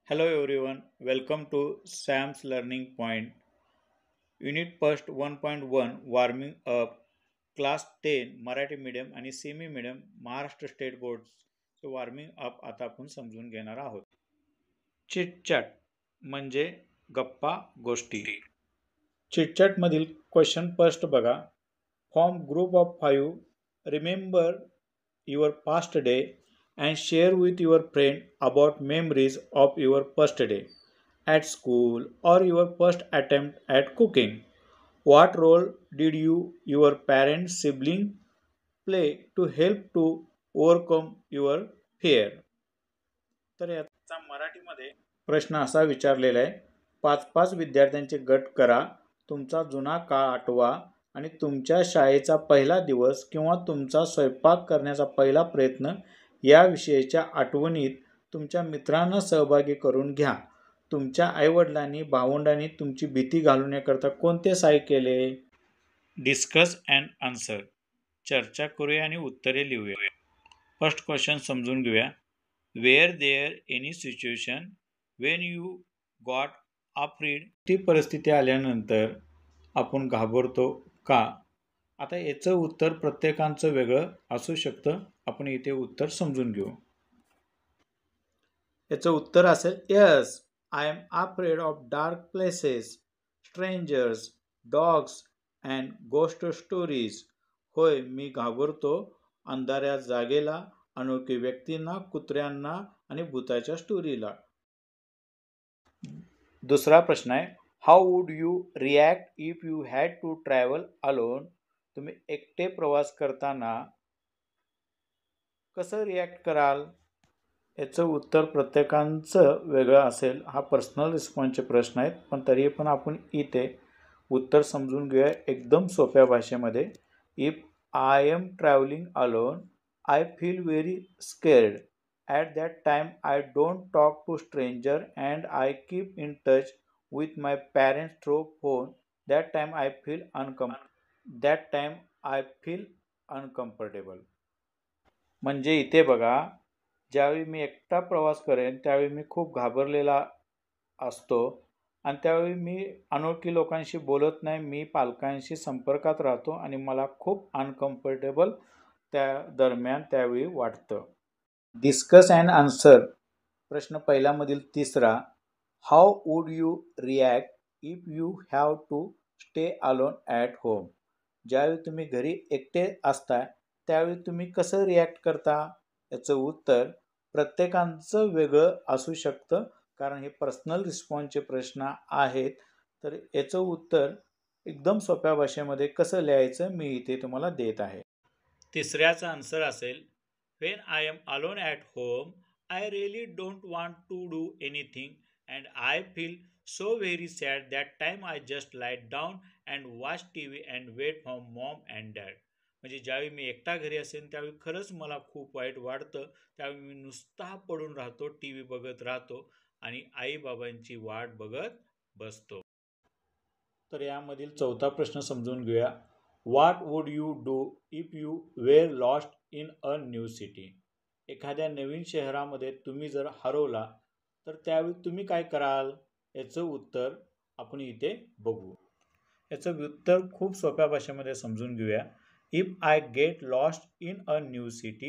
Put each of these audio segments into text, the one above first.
Hello everyone, welcome to Sam's Learning Point. Unit First 1.1 Warming Up Class 10 Marathi medium आणि semi medium Maharashtra state board warming up आता आपण समजून घेणार आहोत. Chitchat म्हणजे गप्पा गोष्टी. चिटचॅट मधील क्वेश्चन फर्स्ट बघा. Form group of 5 remember your past day and share with your friend about memories of your first day at school or your first attempt at cooking. What role did your parents, sibling play to help to overcome your fear? तर याचा मराठीमध्ये प्रश्न असा विचारलेला आहे. 5-5 विद्यार्थ्यांचे गट करा. तुमचा जुना काळ आठवा आणि तुमच्या शाळेचा पहिला दिवस किंवा तुमचा स्वयंपाक करण्याचा पहिला प्रयत्न याविषयीच्या आठवणीत तुमच्या मित्रांना सहभागी करून घ्या. तुमच्या आईवडिलांनी भावंडांनी तुमची भीती घालवण्याकरता कोणते सहाय्य केले? Discuss and answer. चर्चा करूया आणि उत्तरे लिहूया. फर्स्ट क्वेश्चन समजून घेऊया. Were there any situation when you got afraid? ती परिस्थिती आल्यानंतर आपण घाबरतो का? आता याचं उत्तर प्रत्येकाचं वेगळं असू शकतं. आपण इथे उत्तर समजून घेऊ. याचं उत्तर असेल yes, I am afraid of dark places, strangers, dogs and ghost stories. होय, मी घाबरतो अंधाऱ्या जागेला, अनोळखी व्यक्तींना, कुत्र्यांना आणि भूताच्या स्टोरीला. दुसरा प्रश्न आहे, how would you react if you had to travel alone? तुम्ही एकटे प्रवास करताना कसं रिॲक्ट कराल? याचं उत्तर प्रत्येकाचं वेगळं असेल. हा पर्सनल रिस्पॉन्सचे प्रश्न आहेत, पण तरी पण आपण इथे उत्तर समजून घेऊया एकदम सोप्या भाषेमध्ये. If I am travelling alone I feel very scared. At that time I don't talk to stranger and I keep in touch with my parents through phone. That time I feel uncomfortable. म्हणजे इथे बघा, ज्यावेळी मी एकटा प्रवास करेन त्यावेळी मी खूप घाबरलेला असतो आणि त्यावेळी मी अनोळखी लोकांशी बोलत नाही. मी पालकांशी संपर्कात राहतो आणि मला खूप अनकम्फर्टेबल त्यावेळी वाटतं. Discuss and answer. प्रश्न पहिल्यामधील तिसरा, how would you react if you have to stay alone at home? ज्यावेळी तुम्ही घरी एकटे असता त्यावेळी तुम्ही कसं रिॲक्ट करता? याचं उत्तर प्रत्येकाचं वेगळं असू शकतं, कारण हे पर्सनल रिस्पॉन्सचे प्रश्न आहेत. तर याचं उत्तर एकदम सोप्या भाषेमध्ये कसं लिहायचं मी इथे तुम्हाला देत आहे. तिसऱ्याचा आन्सर असेल, when I am alone at home I really don't want to do anything and I feel so very sad. That time I just light down and watch TV and wait for mom and dad. म्हणजे ज्यावेळी मी एकटा घरी असेल त्यावेळी खरंच मला खूप वाईट वाटतं. त्यावेळी मी नुसता पडून राहतो, TV बघत राहतो आणि आईबाबांची वाट बघत बसतो. तर यामधील चौथा प्रश्न समजून घेऊया. What would you do if you were lost in a new city? एखाद्या नवीन शहरामध्ये तुम्ही जर हरवला तर त्यावेळी तुम्ही काय कराल? याचं उत्तर आपण इथे बघू. याचं उत्तर खूप सोप्या भाषेमध्ये समजून घेऊया. If I get lost in a new city,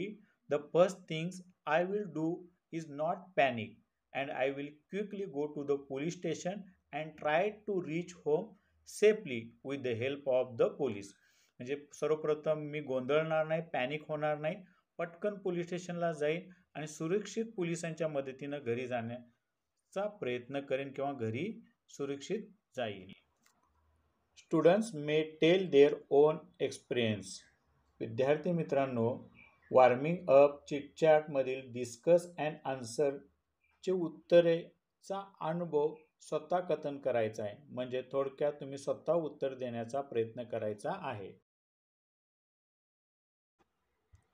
the first things I will do is not panic and I will quickly go to the police station and try to reach home safely with the help of the police. म्हणजे सर्वप्रथम मी गोंधळणार नाही, panic होणार नाही, पटकन police स्टेशनला जाईन आणि सुरक्षित पोलिसांच्या मदतीनं घरी जाण्याचा प्रयत्न करेन किंवा घरी सुरक्षित जाईन. Students may tail their own experience. विद्यार्थी मित्रांनो, वॉर्मिंग अप चिटचॅटमधील डिस्कस अँड आन्सरचे उत्तरेचा अनुभव स्वतः कथन करायचा आहे. म्हणजे थोडक्यात तुम्ही स्वतः उत्तर देण्याचा प्रयत्न करायचा आहे.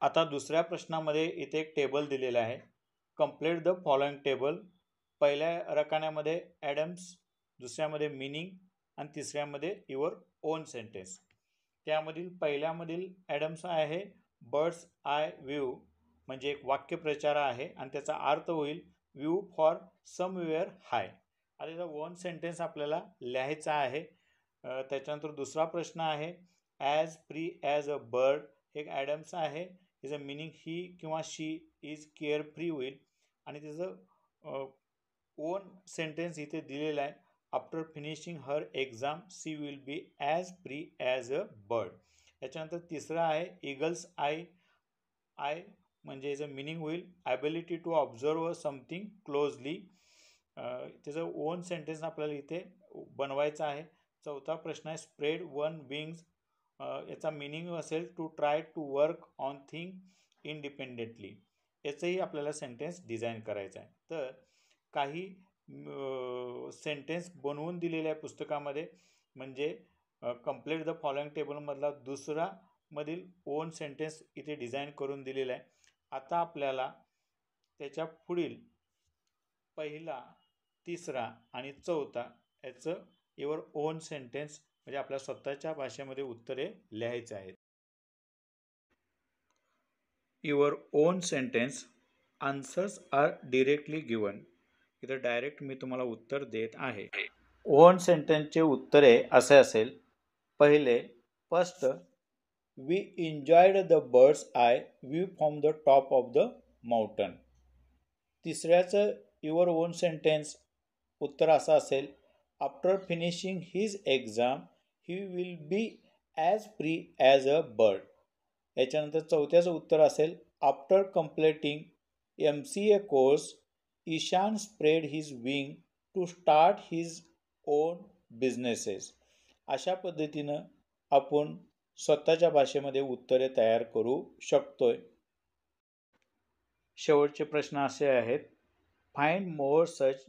आता दुसऱ्या प्रश्नामध्ये इथे एक टेबल दिलेला आहे. Complete the following table. पहिल्या रकान्यामध्ये ॲडम्स, दुसऱ्यामध्ये मिनिंग आणि तिसऱ्यामध्ये युअर ओन सेंटेन्स. त्यामधील पहिल्यामधील ॲडम्स आहे बर्ड्स आय व्ह्यू, म्हणजे एक वाक्यप्रचार आहे आणि त्याचा अर्थ होईल व्ह्यू फॉर समवेअर हाय. आता याचा वन सेंटेन्स आपल्याला लिहायचा आहे. त्याच्यानंतर दुसरा प्रश्न आहे as free as a bird. एक ॲडम्स आहे. त्याचं मिनिंग ही किंवा शी इज केअर फ्री होईल आणि त्याचं ओन सेंटेन्स इथे दिलेला आहे. After finishing her exam she will be as free as a bird. त्याच्यानंतर तिसरा आहे इगल्स आय. आय म्हणजे याचं मिनिंग होईल ability to observe something closely. त्याचं ओन सेंटेन्स आपल्याला इथे बनवायचं आहे. चौथा प्रश्न आहे स्प्रेड वन विंग्स. याचा मिनिंग असेल to try to work on thing independently. याचंही आपल्याला सेंटेन्स डिझाईन करायचं आहे. तर काही सेंटेन्स बनवून दिलेले आहे पुस्तकामध्ये, म्हणजे कंप्लीट द फॉलोइंग टेबलमधला दुसरा मधील ओन सेंटेन्स इथे डिझाईन करून दिलेला आहे. आता आपल्याला त्याच्या पुढील पहिला, तिसरा आणि चौथा याचं युअर ओन सेंटेन्स म्हणजे आपल्या स्वतःच्या भाषेमध्ये उत्तरे लिहायचे आहेत. Your own sentence answers are directly given. इथं डायरेक्ट मी तुम्हाला उत्तर देत आहे. ओन सेंटेन्सचे उत्तरे असे असेल. पहिले, first, we enjoyed the bird's eye view from the top of the mountain. तिसऱ्याचं युअर ओन सेंटेन्स उत्तर असं असेल after finishing his exam he will be as free as a bird. याच्यानंतर चौथ्याचं उत्तर असेल after completing MCA course Ishan spread his wing to start his own businesses. अशा पद्धतीनं आपण स्वतःच्या भाषेमध्ये उत्तरे तयार करू शकतोय. शेवटचे प्रश्न असे आहेत. Find more such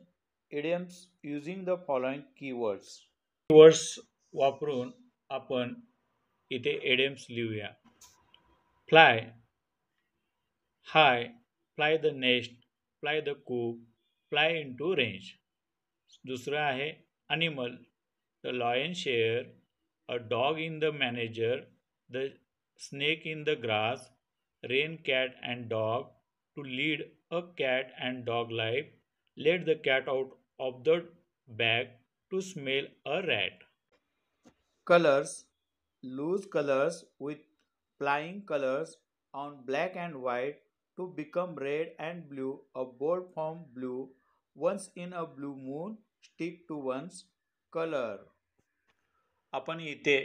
idioms using the following keywords. Keywords वापरून आपण इथे इडियम्स लिहूया. Fly, high, fly the nest, fly the coop, fly into range. दुसरं आहे animal, the lion share, a dog in the manager, the snake in the grass, rain cat and dog, to lead a cat and dog life, let the cat out of the bag, to smell a rat. Colors, lose colors with flying colors on black and white to become red and blue. A bolt from blue once in a blue moon stick to one's color. आपण इथे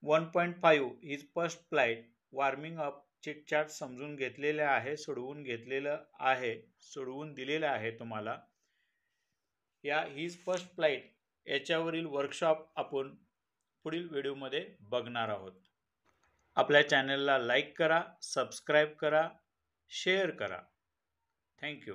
1.5 is first flight warming up chitchat समजून घेतलेले आहे, सोडवून घेतलेलं आहे, सोडवून दिलेलं आहे तुम्हाला. या हिज फर्स्ट फ्लाईट याच्यावरील वर्कशॉप आपण पुढील व्हिडिओमध्ये बघणार आहोत. आपल्या चॅनलला लाईक करा, सबस्क्राईब करा, शेअर करा. थँक्यू.